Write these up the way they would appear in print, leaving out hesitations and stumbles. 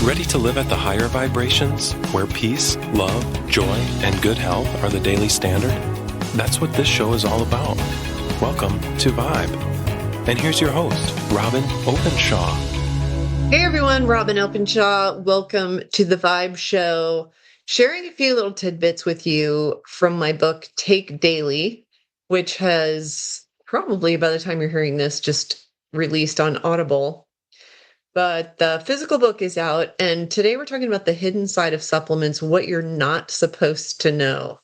Ready to live at the higher vibrations, where peace, love, joy, and good health are the daily standard? That's what this show is all about. Welcome to Vibe. And here's your host, Robin Openshaw. Hey everyone, Robin Openshaw. Welcome to the Vibe Show. Sharing a few little tidbits with you from my book, Take Daily, which has probably, by the time you're hearing this, just released on Audible. But the physical book is out, and today we're talking about the hidden side of supplements, what you're not supposed to know.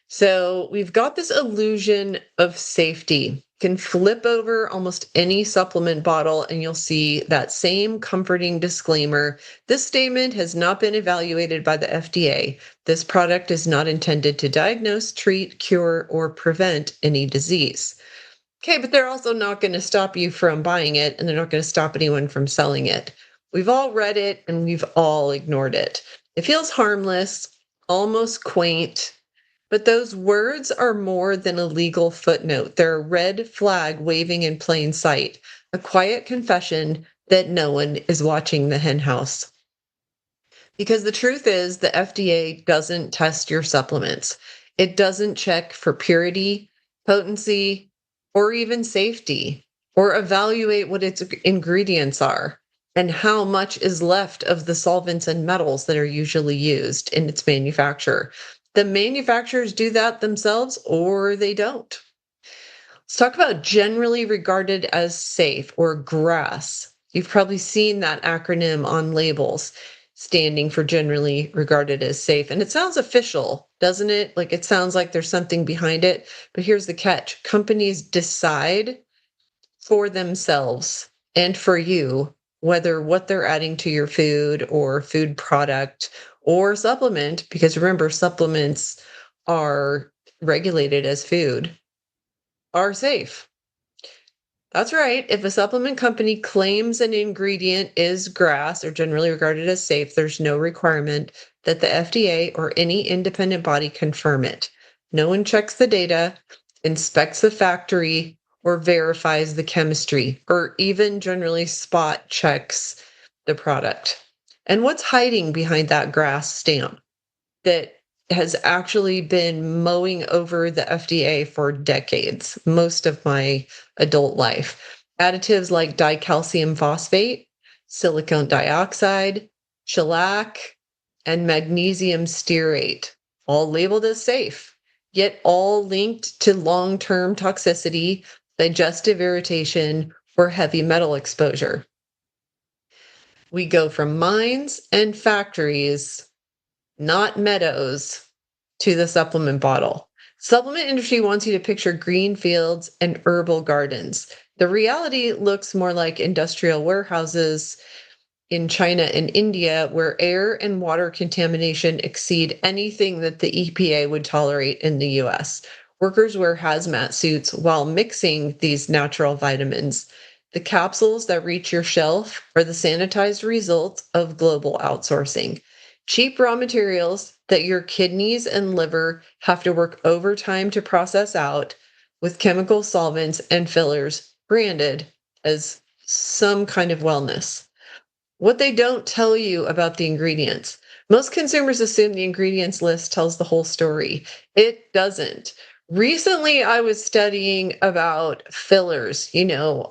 So we've got this illusion of safety. You can flip over almost any supplement bottle and you'll see that same comforting disclaimer. This statement has not been evaluated by the FDA. This product is not intended to diagnose, treat, cure, or prevent any disease. Okay, but they're also not going to stop you from buying it, and they're not going to stop anyone from selling it. We've all read it and we've all ignored it. It feels harmless, almost quaint, but those words are more than a legal footnote. They're a red flag waving in plain sight, a quiet confession that no one is watching the henhouse. Because the truth is, the FDA doesn't test your supplements. It doesn't check for purity, potency, or even safety, or evaluate what its ingredients are and how much is left of the solvents and metals that are usually used in its manufacture. The manufacturers do that themselves or they don't. Let's talk about generally regarded as safe, or GRAS. You've probably seen that acronym on labels, standing for generally regarded as safe. And it sounds official, doesn't it? Like it sounds like there's something behind it. But here's the catch. Companies decide for themselves and for you whether what they're adding to your food or food product or supplement, because remember, supplements are regulated as food, are safe. That's right. If a supplement company claims an ingredient is GRAS, or generally regarded as safe, there's no requirement that the FDA or any independent body confirm it. No one checks the data, inspects the factory, or verifies the chemistry, or even generally spot checks the product. And what's hiding behind that GRAS stamp that has actually been mowing over the FDA for decades, most of my adult life? Additives like dicalcium phosphate, silicon dioxide, shellac, and magnesium stearate, all labeled as safe, yet all linked to long-term toxicity, digestive irritation, or heavy metal exposure. We go from mines and factories, not meadows, to the supplement bottle. Supplement industry wants you to picture green fields and herbal gardens. The reality looks more like industrial warehouses in China and India, where air and water contamination exceed anything that the EPA would tolerate in the US. Workers wear hazmat suits while mixing these natural vitamins. The capsules that reach your shelf are the sanitized result of global outsourcing. Cheap raw materials that your kidneys and liver have to work overtime to process out, with chemical solvents and fillers branded as some kind of wellness. What they don't tell you about the ingredients. Most consumers assume the ingredients list tells the whole story. It doesn't. Recently, I was studying about fillers.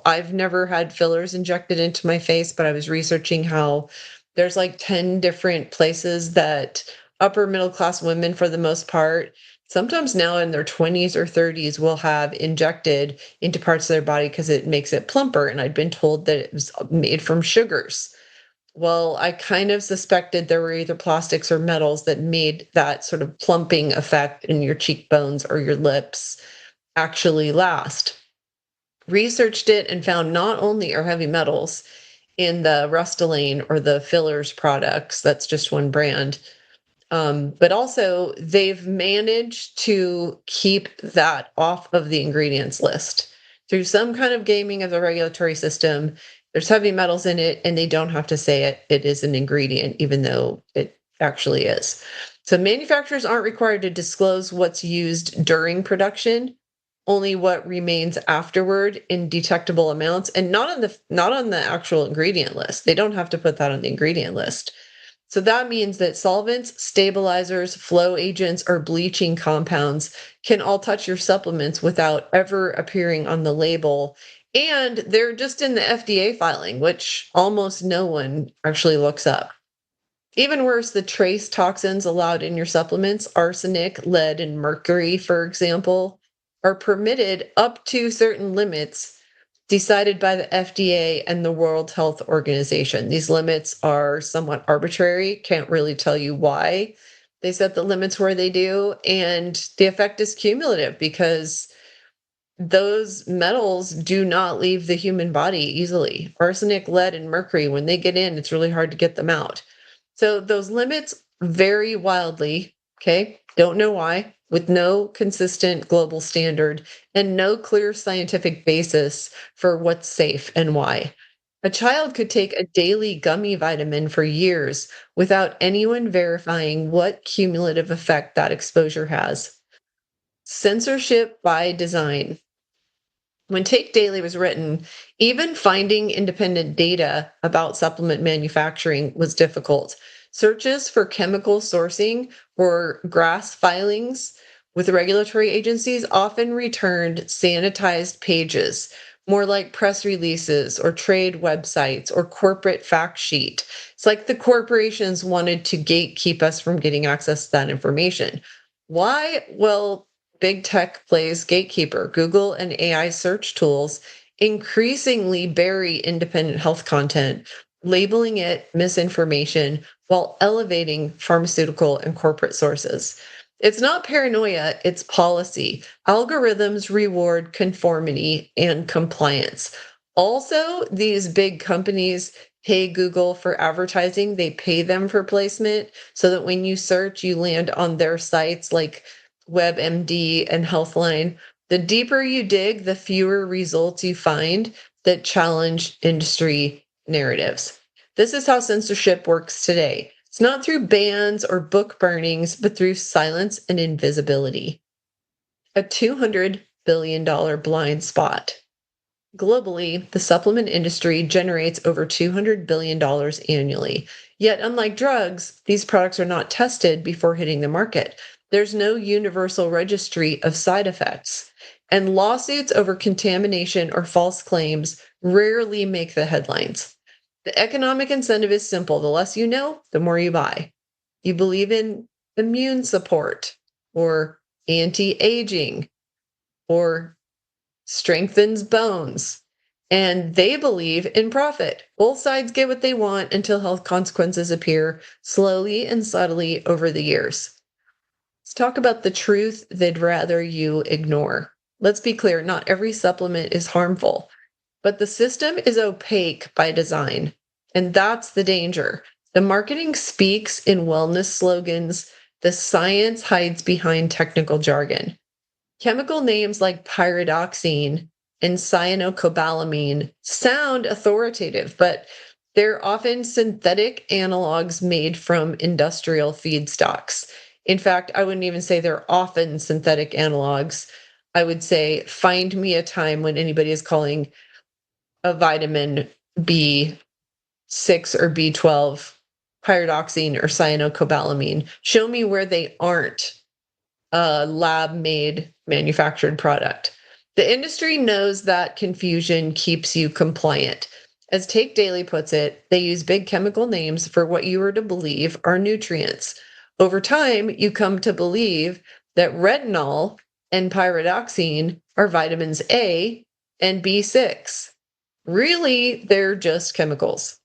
I've never had fillers injected into my face, but I was researching how there's like 10 different places that upper middle class women, for the most part, sometimes now in their 20s or 30s, will have injected into parts of their body because it makes it plumper. And I'd been told that it was made from sugars. Well, I kind of suspected there were either plastics or metals that made that sort of plumping effect in your cheekbones or your lips actually last. Researched it and found not only are heavy metals in the Rustylane or the fillers products, that's just one brand, but also they've managed to keep that off of the ingredients list through some kind of gaming of the regulatory system. There's heavy metals in it, and they don't have to say it is an ingredient, even though it actually is. So manufacturers aren't required to disclose what's used during production, only what remains afterward in detectable amounts, and not on the actual ingredient list. They don't have to put that on the ingredient list. So that means that solvents, stabilizers, flow agents, or bleaching compounds can all touch your supplements without ever appearing on the label. And they're just in the FDA filing, which almost no one actually looks up. Even worse, the trace toxins allowed in your supplements, arsenic, lead, and mercury, for example, are permitted up to certain limits decided by the FDA and the World Health Organization. These limits are somewhat arbitrary, can't really tell you why they set the limits where they do. And the effect is cumulative because those metals do not leave the human body easily. Arsenic, lead, and mercury, when they get in, it's really hard to get them out. So those limits vary wildly, okay? Don't know why, with no consistent global standard and no clear scientific basis for what's safe and why. A child could take a daily gummy vitamin for years without anyone verifying what cumulative effect that exposure has. Censorship by design. When Take Daily was written, even finding independent data about supplement manufacturing was difficult. Searches for chemical sourcing or GRAS filings with regulatory agencies often returned sanitized pages, more like press releases or trade websites or corporate fact sheet. It's like the corporations wanted to gatekeep us from getting access to that information. Why? Well, big tech plays gatekeeper. Google and AI search tools increasingly bury independent health content, labeling it misinformation while elevating pharmaceutical and corporate sources. It's not paranoia, it's policy. Algorithms reward conformity and compliance. Also, these big companies pay Google for advertising, they pay them for placement so that when you search, you land on their sites like WebMD and Healthline. The deeper you dig, the fewer results you find that challenge industry narratives. This is how censorship works today. It's not through bans or book burnings, but through silence and invisibility. A $200 billion blind spot. Globally, the supplement industry generates over $200 billion annually. Yet, unlike drugs, these products are not tested before hitting the market. There's no universal registry of side effects. And lawsuits over contamination or false claims rarely make the headlines. The economic incentive is simple. The less you know, the more you buy. You believe in immune support or anti-aging or strengthens bones. And they believe in profit. Both sides get what they want until health consequences appear slowly and subtly over the years. Let's talk about the truth they'd rather you ignore. Let's be clear, not every supplement is harmful, but the system is opaque by design. And that's the danger. The marketing speaks in wellness slogans, the science hides behind technical jargon. Chemical names like pyridoxine and cyanocobalamin sound authoritative, but they're often synthetic analogs made from industrial feedstocks. In fact, I wouldn't even say they're often synthetic analogs. I would say, find me a time when anybody is calling a vitamin B6 or B12 pyridoxine or cyanocobalamin. Show me where they aren't a lab made manufactured product. The industry knows that confusion keeps you compliant. As Take Daily puts it, they use big chemical names for what you are to believe are nutrients. Over time, you come to believe that retinol and pyridoxine are vitamins A and B6. Really, they're just chemicals.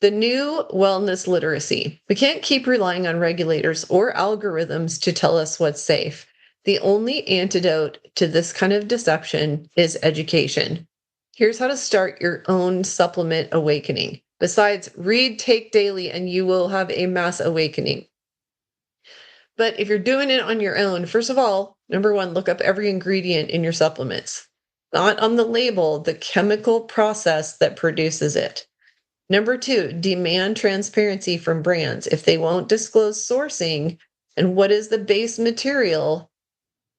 The new wellness literacy. We can't keep relying on regulators or algorithms to tell us what's safe. The only antidote to this kind of deception is education. Here's how to start your own supplement awakening. Besides, read Take Daily and you will have a mass awakening. But if you're doing it on your own, first of all, number one, look up every ingredient in your supplements, not on the label, the chemical process that produces it. Number two, demand transparency from brands. If they won't disclose sourcing and what is the base material,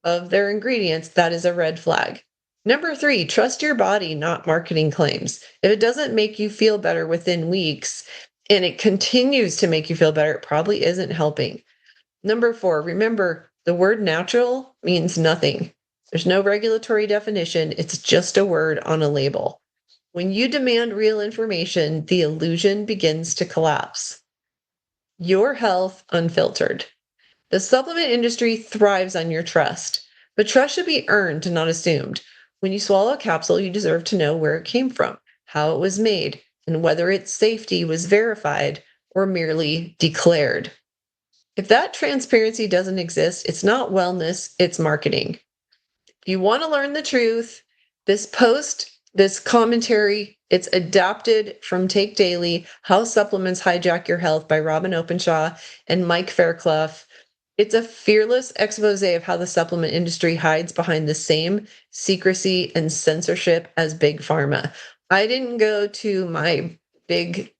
of their ingredients, that is a red flag. Number 3, trust your body, not marketing claims. If it doesn't make you feel better within weeks and it continues to make you feel better, it probably isn't helping. Number 4, remember the word natural means nothing. There's no regulatory definition. It's just a word on a label. When you demand real information, the illusion begins to collapse. Your health unfiltered. The supplement industry thrives on your trust, but trust should be earned, not assumed. When you swallow a capsule, you deserve to know where it came from, how it was made, and whether its safety was verified or merely declared. If that transparency doesn't exist, it's not wellness, it's marketing. If you want to learn the truth, this commentary, it's adapted from Take Daily, How Supplements Hijack Your Health by Robin Openshaw and Mike Fairclough. It's a fearless expose of how the supplement industry hides behind the same secrecy and censorship as Big Pharma. I didn't go to my big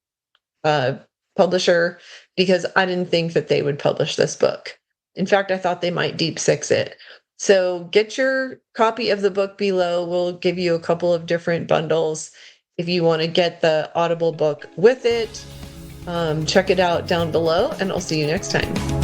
publisher because I didn't think that they would publish this book. In fact, I thought they might deep six it. So get your copy of the book below. We'll give you a couple of different bundles if you want to get the Audible book with it. Check it out down below, and I'll see you next time.